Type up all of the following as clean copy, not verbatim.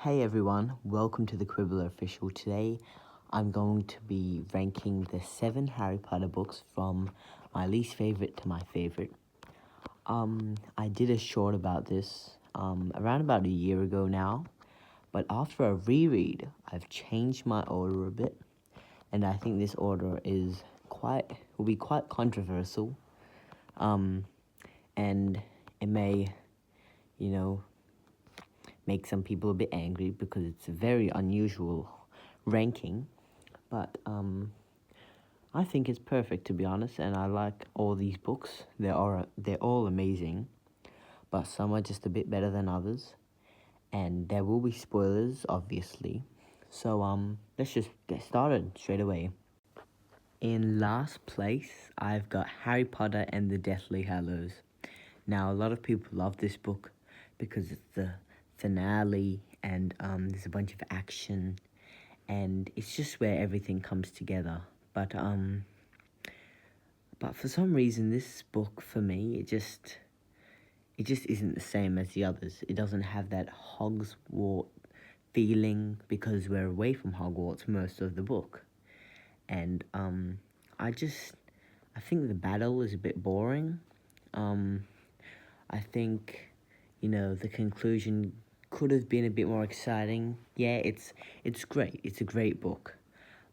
Hey everyone, welcome to the Quibbler Official. Today I'm going to be ranking the 7 Harry Potter books from my least favorite to my favorite. I did a short about this around about a year ago now, but after a reread, I've changed my order a bit, and I think this order will be quite controversial, and it may, make some people a bit angry because it's a very unusual ranking, but I think it's perfect, to be honest, and I like all these books. They're all amazing, but some are just a bit better than others, and there will be spoilers, obviously. So let's just get started straight away. In last place, I've got Harry Potter and the Deathly Hallows. Now, a lot of people love this book because it's the finale, and there's a bunch of action, and it's just where everything comes together. But for some reason, this book for me, it just isn't the same as the others. It doesn't have that Hogwarts feeling because we're away from Hogwarts most of the book, and I think the battle is a bit boring. I think, the conclusion could have been a bit more exciting. Yeah, it's great. It's a great book,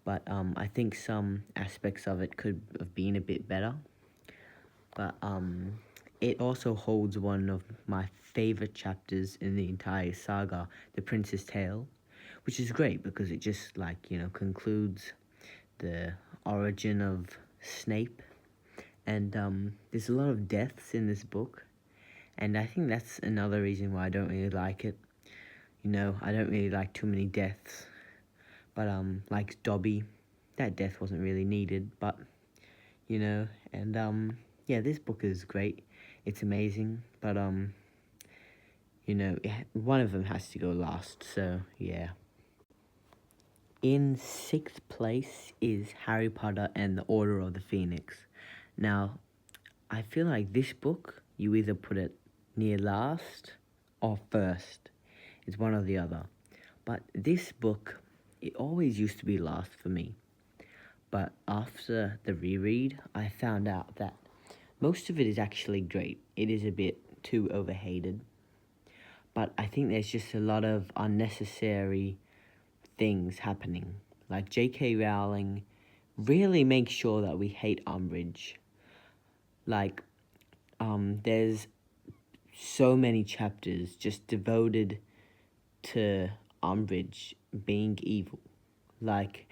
but I think some aspects of it could have been a bit better. But it also holds one of my favorite chapters in the entire saga, The Prince's Tale, which is great because it just concludes the origin of Snape, and there's a lot of deaths in this book. And I think that's another reason why I don't really like it. I don't really like too many deaths. But, like Dobby, that death wasn't really needed. But, yeah, this book is great. It's amazing. But, one of them has to go last. So, yeah. In 6th place is Harry Potter and the Order of the Phoenix. Now, I feel like this book, you either put it near last or first. It's one or the other. But this book, it always used to be last for me. But after the reread, I found out that most of it is actually great. It is a bit too overhated. But I think there's just a lot of unnecessary things happening. Like J.K. Rowling really makes sure that we hate Umbridge. Like, there's so many chapters just devoted to Umbridge being evil. Like,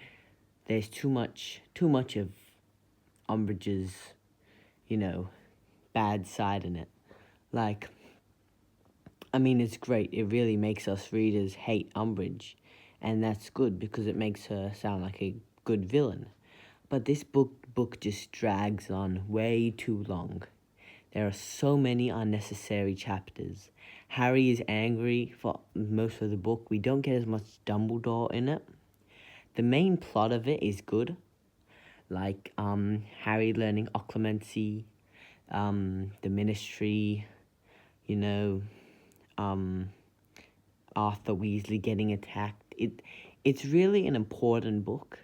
there's too much of Umbridge's, bad side in it. Like, I mean, it's great. It really makes us readers hate Umbridge, and that's good because it makes her sound like a good villain. But this book just drags on way too long. There are so many unnecessary chapters. Harry is angry for most of the book. We don't get as much Dumbledore in it. The main plot of it is good. Like, Harry learning occlumency, the Ministry, Arthur Weasley getting attacked. It's really an important book,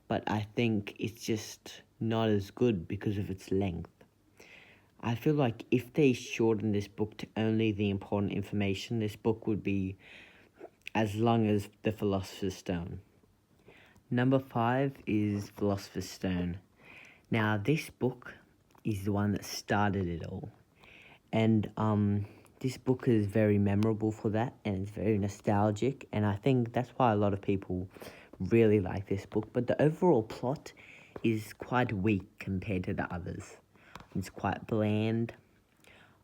but I think it's just not as good because of its length. I feel like if they shortened this book to only the important information, this book would be as long as The Philosopher's Stone. Number 5 is Philosopher's Stone. Now, this book is the one that started it all. And this book is very memorable for that, and it's very nostalgic, and I think that's why a lot of people really like this book. But the overall plot is quite weak compared to the others. It's quite bland.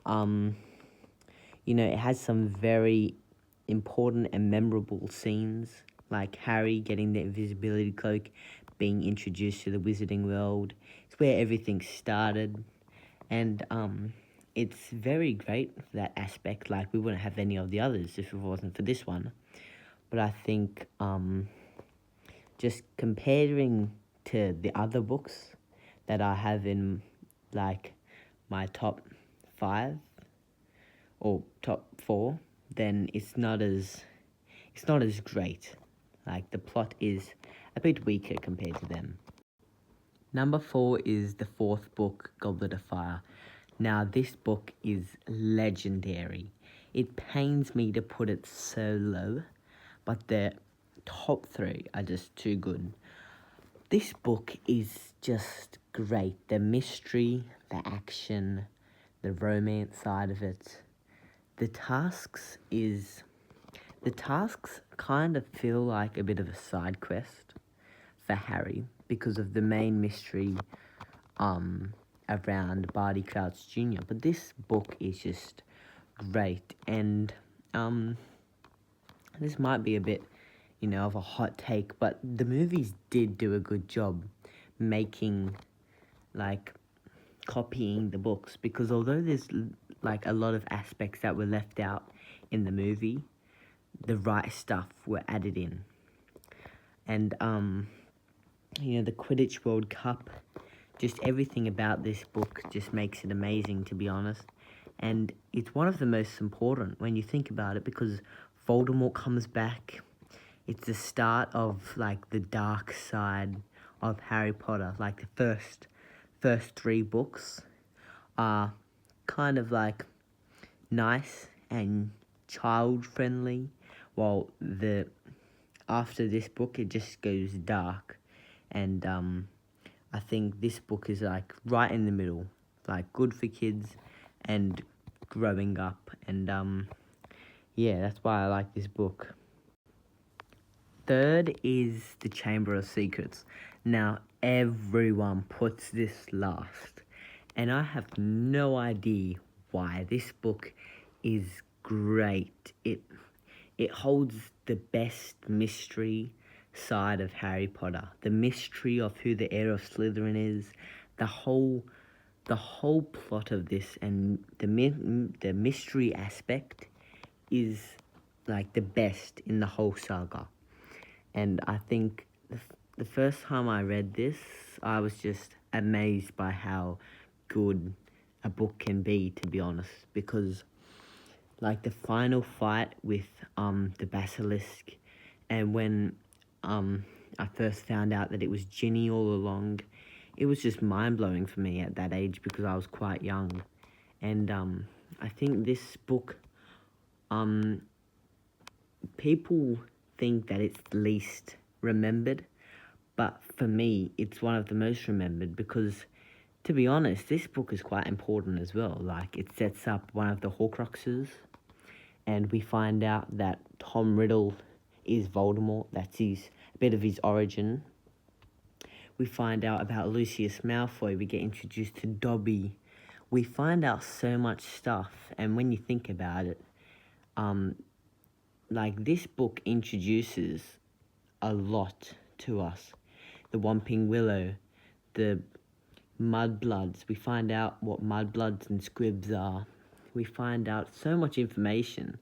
It has some very important and memorable scenes, like Harry getting the invisibility cloak, being introduced to the wizarding world. It's where everything started, and it's very great for that aspect. Like, we wouldn't have any of the others if it wasn't for this one. But I think just comparing to the other books that I have in, like, my top 5 or top 4, then it's not as it's not as great. Like, the plot is a bit weaker compared to them. Number 4 is the fourth book, Goblet of Fire. Now, this book is legendary. It pains me to put it so low, but the top 3 are just too good. This book is just great. The mystery, the action, the romance side of it. The tasks kind of feel like a bit of a side quest for Harry because of the main mystery around Barty Crouch Jr. But this book is just great, and this might be a bit, of a hot take, but the movies did do a good job making, copying the books, because although there's, a lot of aspects that were left out in the movie, the right stuff were added in. And, the Quidditch World Cup, just everything about this book just makes it amazing, to be honest. And it's one of the most important when you think about it, because Voldemort comes back. It's the start of, the dark side of Harry Potter. Like, the first 3 books are kind of, nice and child-friendly, while after this book, it just goes dark. And, I think this book is, right in the middle. Good for kids and growing up. And, yeah, that's why I like this book. Third is The Chamber of Secrets. Now, everyone puts this last, and I have no idea why. This book is great. It holds the best mystery side of Harry Potter. The mystery of who the heir of Slytherin is, the whole plot of this, and the mystery aspect is the best in the whole saga. And I think the first time I read this, I was just amazed by how good a book can be, to be honest. Because, the final fight with the basilisk, and when I first found out that it was Ginny all along, it was just mind-blowing for me at that age, because I was quite young. And I think this book, people think that it's least remembered, but for me, it's one of the most remembered, because, to be honest, this book is quite important as well. It sets up one of the Horcruxes, and we find out that Tom Riddle is Voldemort. That's a bit of his origin. We find out about Lucius Malfoy. We get introduced to Dobby. We find out so much stuff, and when you think about it, this book introduces a lot to us. The Whomping Willow, the Mudbloods. We find out what Mudbloods and Squibs are. We find out so much information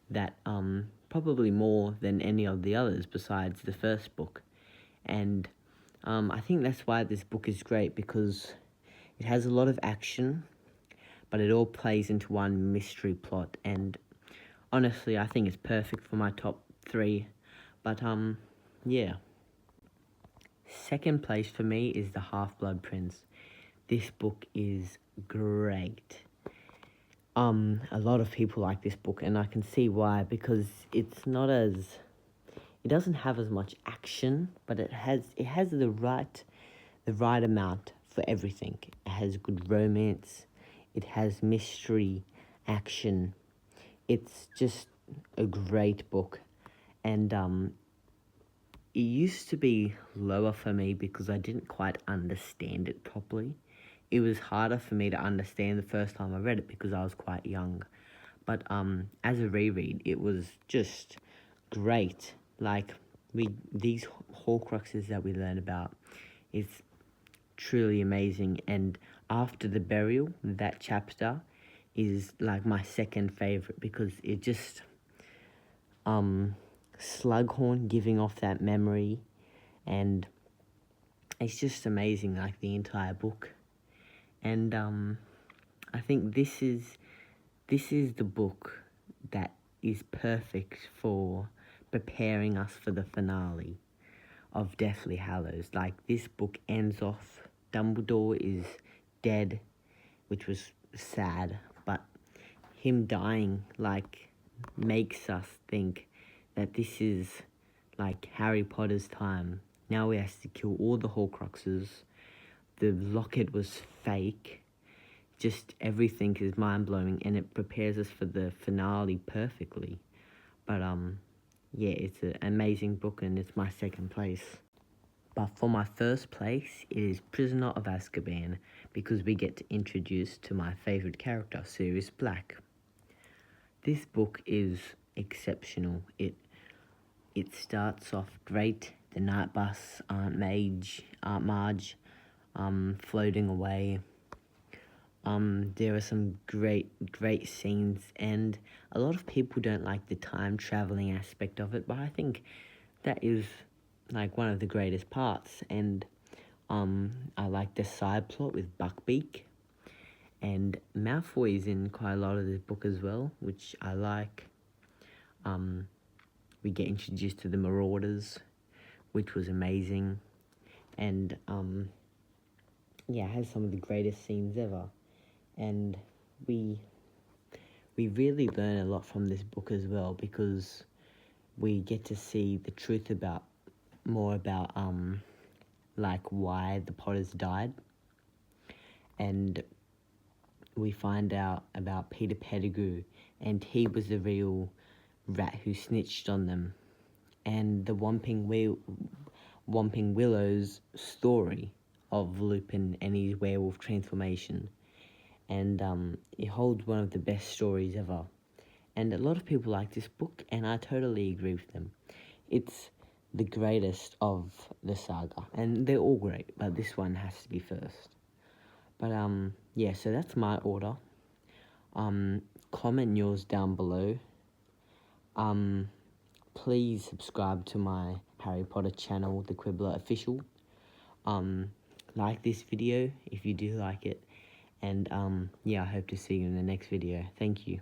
that probably more than any of the others besides the first book. And I think that's why this book is great, because it has a lot of action, but it all plays into one mystery plot. And honestly, I think it's perfect for my top 3. But, yeah. Second place for me is The Half-Blood Prince. This book is great. A lot of people like this book, and I can see why, because it doesn't have as much action, but it has the right amount for everything. It has good romance, it has mystery, action. It's just a great book, and it used to be lower for me because I didn't quite understand it properly. It was harder for me to understand the first time I read it because I was quite young. But as a reread, it was just great. These Horcruxes that we learn about is truly amazing. And after the burial, that chapter is my second favorite, because it just Slughorn giving off that memory, and it's just amazing, the entire book. And I think this is the book that is perfect for preparing us for the finale of Deathly Hallows. Like, this book ends off, Dumbledore is dead, which was sad, but him dying, like, makes us think that this is, like, Harry Potter's time. Now he has to kill all the Horcruxes. The locket was fake. Just everything is mind-blowing, and it prepares us for the finale perfectly. But, yeah, it's an amazing book, and it's my second place. But for my first place, it is Prisoner of Azkaban, because we get introduced to my favourite character, Sirius Black. This book is exceptional. It starts off great. The night bus, Aunt Marge, floating away. There are some great scenes, and a lot of people don't like the time traveling aspect of it, but I think that is like one of the greatest parts. And I like the side plot with Buckbeak, and Malfoy is in quite a lot of this book as well, which I like. We get introduced to the Marauders, which was amazing, and yeah, it has some of the greatest scenes ever. And we really learn a lot from this book as well, because we get to see the truth about like why the Potters died, and we find out about Peter Pettigrew, and he was the real rat who snitched on them, and the Whomping Willow's story of Lupin and his werewolf transformation. And it holds one of the best stories ever. And a lot of people like this book, and I totally agree with them. It's the greatest of the saga, and they're all great, but this one has to be first. But yeah, so that's my order. Comment yours down below. Please subscribe to my Harry Potter channel, The Quibbler Official. Like this video if you do like it. And yeah, I hope to see you in the next video. Thank you.